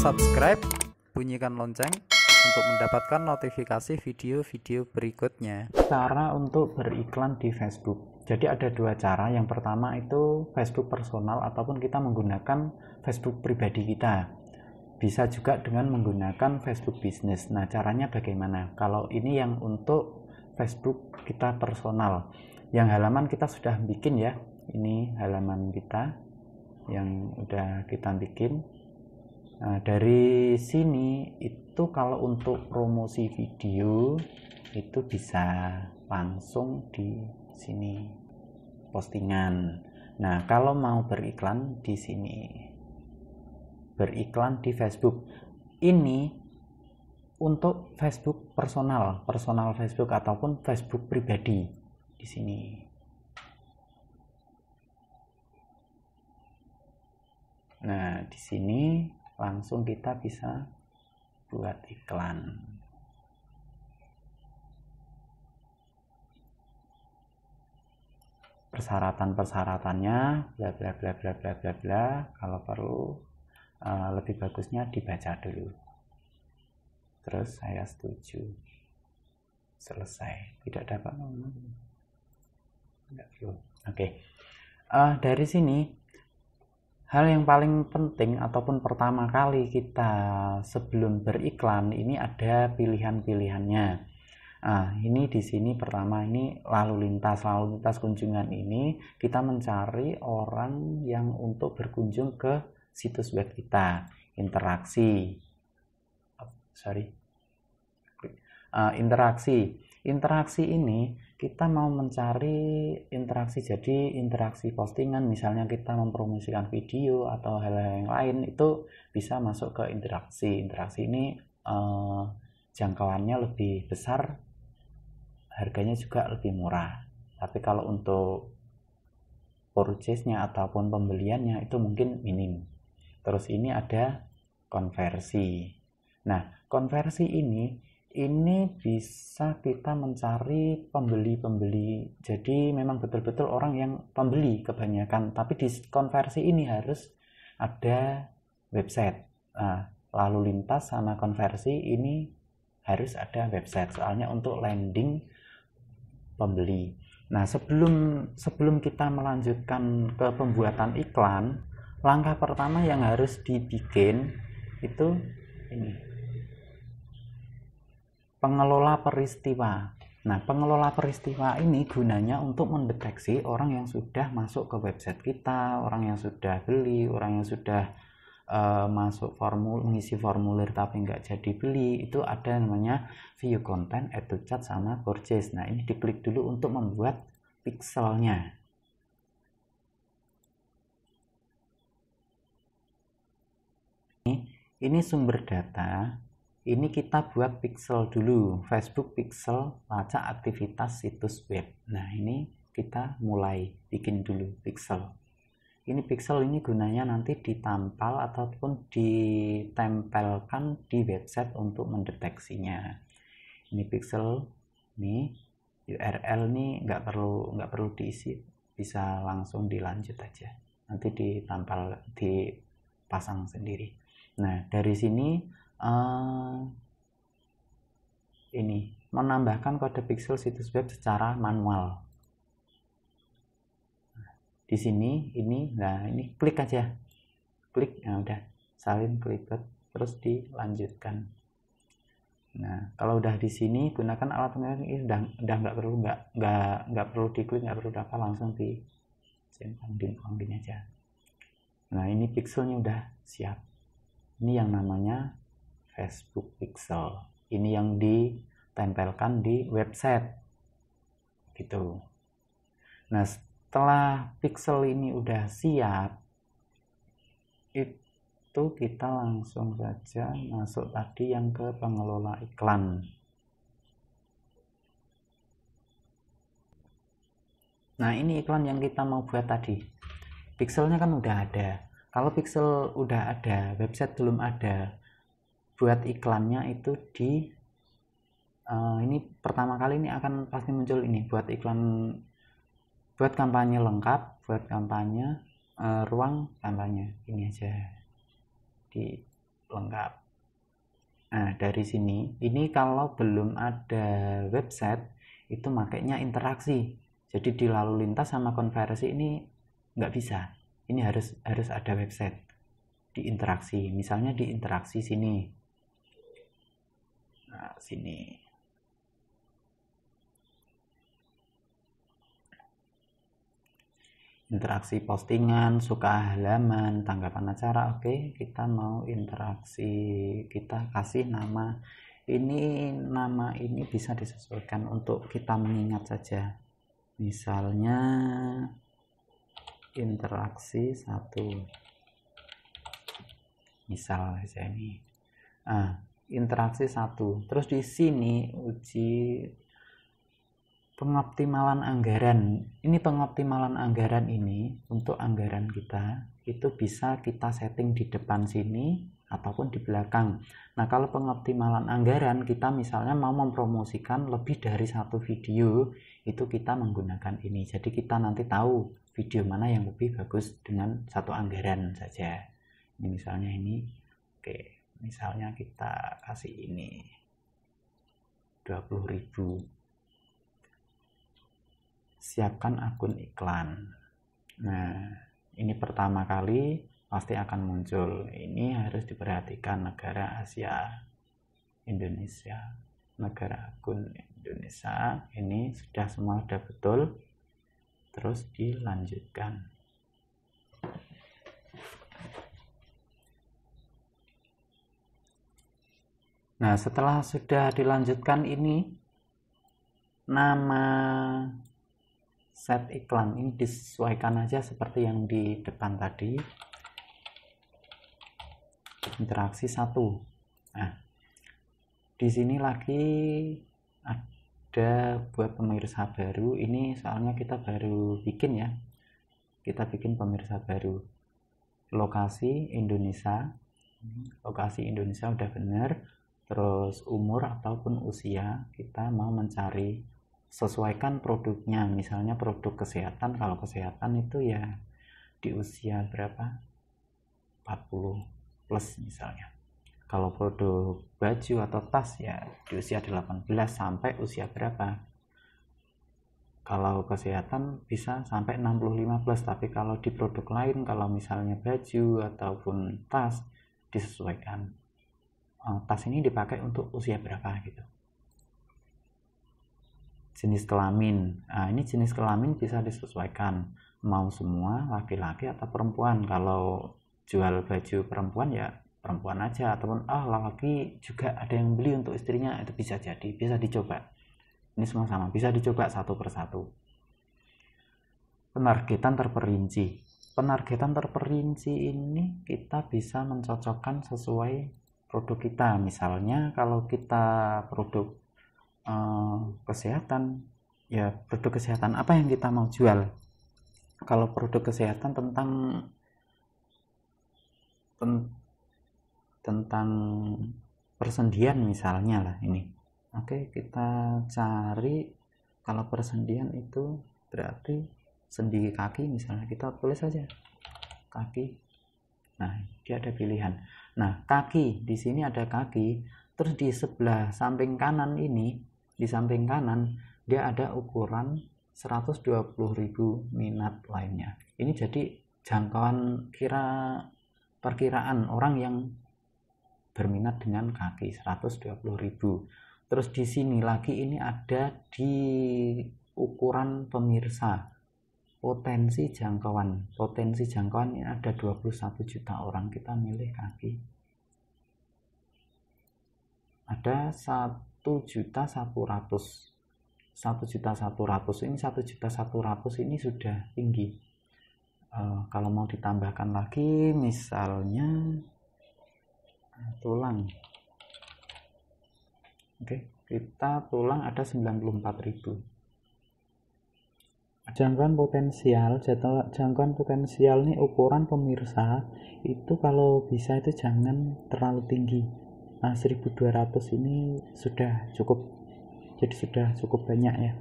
subscribe, bunyikan lonceng untuk mendapatkan notifikasi video-video berikutnya. Cara untuk beriklan di Facebook. Jadi ada dua cara. Yang pertama itu Facebook personal ataupun kita menggunakan Facebook pribadi kita. Bisa juga dengan menggunakan Facebook bisnis. Nah, caranya bagaimana? Kalau ini yang untuk Facebook kita personal. Yang halaman kita sudah bikin ya. Ini halaman kita yang udah kita bikin. Nah, dari sini itu kalau untuk promosi video itu bisa langsung di sini postingan. Nah, kalau mau beriklan di sini, beriklan di Facebook. Ini untuk Facebook personal Facebook ataupun Facebook pribadi di sini. Nah, di sini langsung kita bisa buat iklan. Persyaratan-persyaratannya bla bla bla bla bla bla bla. Kalau perlu lebih bagusnya dibaca dulu. Terus saya setuju. Selesai. Tidak dapat enggak perlu. Oke. Dari sini hal yang paling penting ataupun pertama kali kita sebelum beriklan ini ada pilihan-pilihannya. Ini di sini pertama ini lalu lintas kunjungan ini kita mencari orang yang untuk berkunjung ke situs web kita. Interaksi ini kita mau mencari interaksi, jadi interaksi postingan, misalnya kita mempromosikan video atau hal-hal yang lain itu bisa masuk ke interaksi ini jangkauannya lebih besar, harganya juga lebih murah. Tapi kalau untuk purchase-nya ataupun pembeliannya itu mungkin minim. Terus ini ada konversi. Nah, konversi ini bisa kita mencari pembeli. Jadi memang betul-betul orang yang pembeli kebanyakan. Tapi di konversi ini harus ada website. Lalu lintas sama konversi ini harus ada website. Soalnya untuk landing pembeli. Nah, sebelum kita melanjutkan ke pembuatan iklan, langkah pertama yang harus dibikin itu ini. Pengelola peristiwa. Nah, pengelola peristiwa ini gunanya untuk mendeteksi orang yang sudah masuk ke website kita, orang yang sudah beli, orang yang sudah mengisi formulir tapi nggak jadi beli. Itu ada namanya view content, add to cart, sama purchase. Nah, ini diklik dulu untuk membuat pixelnya. Ini sumber data. Ini kita buat pixel dulu, Facebook pixel lacak aktivitas situs web. Nah, ini kita mulai bikin dulu pixel. Ini pixel ini gunanya nanti ditampal ataupun ditempelkan di website untuk mendeteksinya. Ini pixel, nih URL nih nggak perlu diisi, bisa langsung dilanjut aja. Nanti dipasang sendiri. Nah, dari sini ini menambahkan kode pixel situs web secara manual. Di sini ini klik aja, udah salin klikot terus dilanjutkan. Nah, kalau udah di sini gunakan alat ini udah nggak perlu diklik, nggak perlu apa, langsung disimpan di aja. Nah, ini pixelnya udah siap. Ini yang namanya Facebook pixel. Ini yang ditempelkan di website gitu. Nah, setelah pixel ini udah siap, itu kita langsung saja masuk tadi yang ke pengelola iklan. Nah, ini iklan yang kita mau buat tadi. Pixelnya kan udah ada. Kalau pixel udah ada, website belum ada, buat iklannya itu ini pertama kali ini akan pasti muncul ini, buat iklan, buat kampanye lengkap, buat kampanye ruang kampanye, ini aja lengkap. Nah, dari sini, ini kalau belum ada website, itu makanya interaksi. Jadi di lalu lintas sama konversi ini nggak bisa. Ini harus ada website. Di interaksi, misalnya di interaksi sini. Nah, sini. Interaksi postingan, suka halaman, tanggapan acara. Oke, kita mau interaksi, kita kasih nama. Nama ini bisa disesuaikan untuk kita mengingat saja. Misalnya interaksi 1. Misal saja ini. Interaksi 1. Terus di sini uji pengoptimalan anggaran. Ini pengoptimalan anggaran ini untuk anggaran kita itu bisa kita setting di depan sini ataupun di belakang. Nah, kalau pengoptimalan anggaran kita misalnya mau mempromosikan lebih dari 1 video, itu kita menggunakan ini. Jadi kita nanti tahu video mana yang lebih bagus dengan 1 anggaran saja. Ini misalnya ini. Oke, misalnya kita kasih ini 20.000. Siapkan akun iklan. Nah, ini pertama kali pasti akan muncul. Ini harus diperhatikan negara Asia, Indonesia, negara akun Indonesia. Ini semua sudah betul. Terus dilanjutkan. Nah, setelah sudah dilanjutkan ini, nama set iklan ini disesuaikan aja seperti yang di depan tadi. Interaksi 1. Nah, di sini lagi ada buat pemirsa baru. Ini soalnya kita baru bikin ya. Kita bikin pemirsa baru. Lokasi Indonesia. Lokasi Indonesia udah benar. Terus umur ataupun usia, kita mau mencari, sesuaikan produknya. Misalnya produk kesehatan, kalau kesehatan itu ya di usia berapa, 40 plus misalnya. Kalau produk baju atau tas ya di usia 18 sampai usia berapa. Kalau kesehatan bisa sampai 65 plus, tapi kalau di produk lain, kalau misalnya baju ataupun tas, disesuaikan. Tas ini dipakai untuk usia berapa gitu. Jenis kelamin. Nah, ini jenis kelamin bisa disesuaikan. Mau semua laki-laki atau perempuan. Kalau jual baju perempuan ya perempuan aja, ataupun laki juga ada yang beli untuk istrinya, itu bisa jadi, bisa dicoba. Ini semua sama, bisa dicoba satu persatu. Penargetan terperinci. Penargetan terperinci ini kita bisa mencocokkan sesuai produk kita. Misalnya kalau kita produk kesehatan, ya produk kesehatan apa yang kita mau jual. Kalau produk kesehatan tentang persendian misalnya lah ini. Oke, kita cari kalau persendian itu berarti sendi kaki, misalnya kita tulis saja kaki. Nah, dia ada pilihan. Nah, kaki, di sini ada kaki, terus di sebelah samping kanan ini, di samping kanan, dia ada ukuran 120.000 minat lainnya. Ini jadi jangkauan perkiraan orang yang berminat dengan kaki, 120.000. Terus di sini lagi ini ada di ukuran pemirsa. Potensi jangkauan ini ada 21 juta orang, kita milih kaki. Ada 1.100.000 ini 1.100.000 ini sudah tinggi. Kalau mau ditambahkan lagi misalnya tulang. Oke, kita tulang ada 94.000. Jangkauan potensial nih ukuran pemirsa itu kalau bisa itu jangan terlalu tinggi. Nah, 1.200 ini sudah cukup, jadi sudah cukup banyak ya.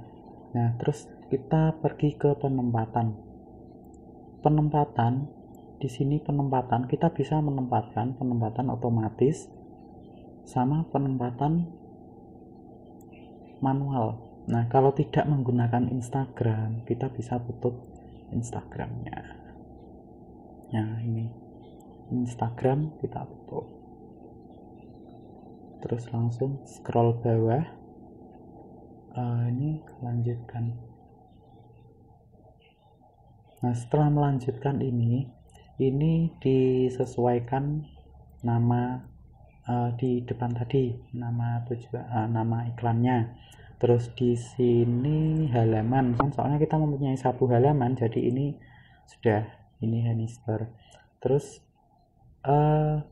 Nah, terus kita pergi ke penempatan. di sini penempatan, kita bisa menempatkan penempatan otomatis sama penempatan manual. Nah, kalau tidak menggunakan Instagram, kita bisa tutup Instagramnya. Nah, ini Instagram kita tutup. Terus langsung scroll bawah. Ini lanjutkan. Nah, setelah melanjutkan ini disesuaikan nama di depan tadi, nama nama iklannya. Terus di sini halaman, soalnya kita mempunyai 1 halaman, jadi ini sudah ini Hanister. Terus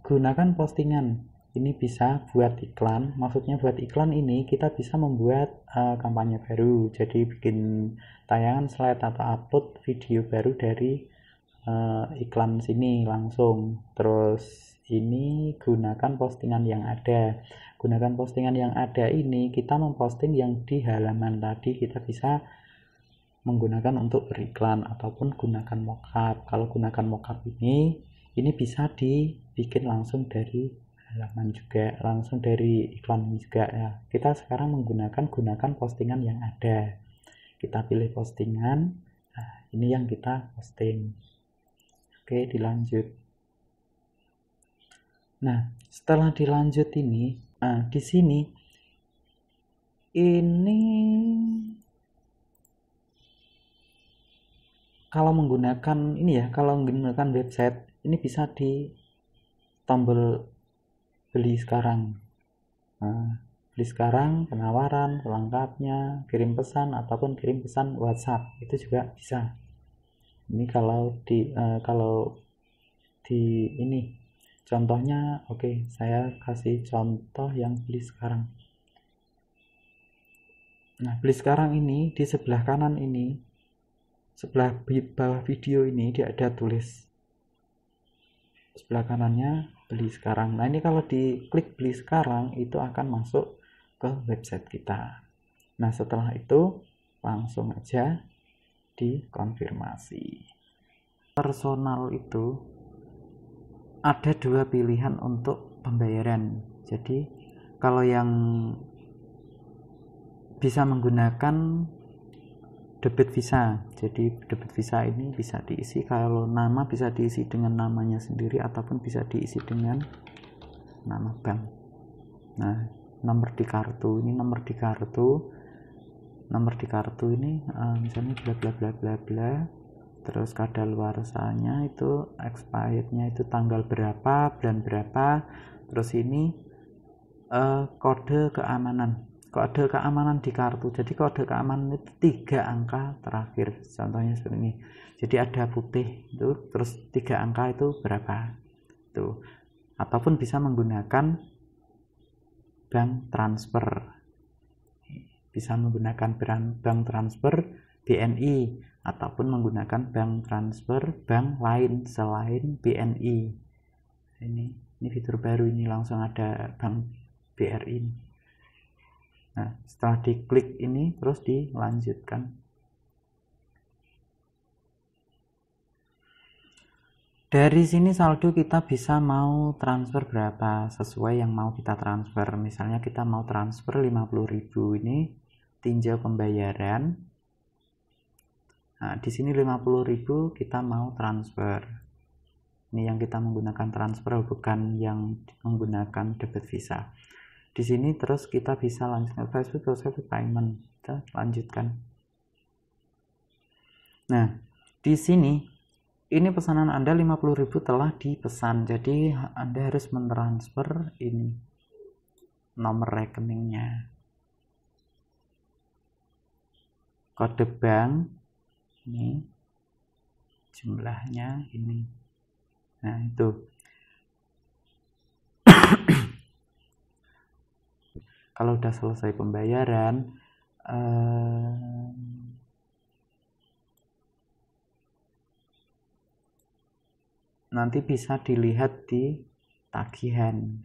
gunakan postingan. Ini bisa buat iklan, maksudnya buat iklan ini kita bisa membuat kampanye baru, jadi bikin tayangan slide atau upload video baru dari iklan sini langsung. Terus ini gunakan postingan yang ada. Gunakan postingan yang ada ini kita memposting yang di halaman tadi, kita bisa menggunakan untuk beriklan ataupun gunakan mockup. Kalau gunakan mockup ini bisa dibikin langsung dari halaman juga, langsung dari iklan juga ya. Kita sekarang gunakan postingan yang ada. Kita pilih postingan. Nah, ini yang kita posting. Oke, dilanjut. Nah, setelah dilanjut ini, di sini ini kalau menggunakan website ini bisa di tombol beli sekarang. Nah, beli sekarang, penawaran, pelengkapnya, kirim pesan ataupun kirim pesan WhatsApp itu juga bisa. Ini kalau di ini contohnya, oke, saya kasih contoh yang beli sekarang. Nah, beli sekarang ini di sebelah kanan ini, sebelah bawah video ini dia ada tulis sebelah kanannya beli sekarang. Nah, ini kalau diklik beli sekarang itu akan masuk ke website kita. Nah, setelah itu langsung aja dikonfirmasi. Personal itu ada 2 pilihan untuk pembayaran. Jadi kalau yang bisa menggunakan debit visa, jadi debit visa ini bisa diisi, kalau nama bisa diisi dengan namanya sendiri ataupun bisa diisi dengan nama bank. Nah, nomor di kartu ini misalnya bla bla bla bla bla, terus kadaluarsanya itu expirednya itu tanggal berapa, bulan berapa, terus ini kode keamanan di kartu. Jadi kode keamanan itu 3 angka terakhir, contohnya seperti ini. Jadi ada putih itu, terus 3 angka itu berapa tuh. Ataupun bisa menggunakan bank transfer, bisa menggunakan bank transfer BNI ataupun menggunakan bank transfer bank lain selain BNI. Ini fitur baru, ini langsung ada bank BRI. Nah, setelah diklik ini terus dilanjutkan. Dari sini saldo kita bisa mau transfer berapa sesuai yang mau kita transfer. Misalnya kita mau transfer 50.000, ini tinjau pembayaran. Nah, di sini 50.000 kita mau transfer. Ini yang kita menggunakan transfer, bukan yang menggunakan debit visa. Di sini terus kita bisa lanjutkan Facebook process payment, kita lanjutkan. Nah, di sini ini pesanan Anda 50.000 telah dipesan, jadi Anda harus mentransfer ini nomor rekeningnya, kode bank, ini jumlahnya ini. Nah, itu kalau udah selesai pembayaran, nanti bisa dilihat di tagihan.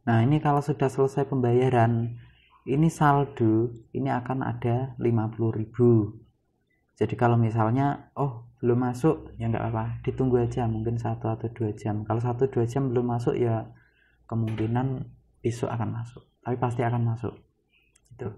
Nah, ini kalau sudah selesai pembayaran, ini saldo, ini akan ada 50.000. Jadi kalau misalnya belum masuk, ya nggak apa, ditunggu aja mungkin 1 atau 2 jam. Kalau 1-2 jam belum masuk, ya kemungkinan besok akan masuk, tapi pasti akan masuk gitu.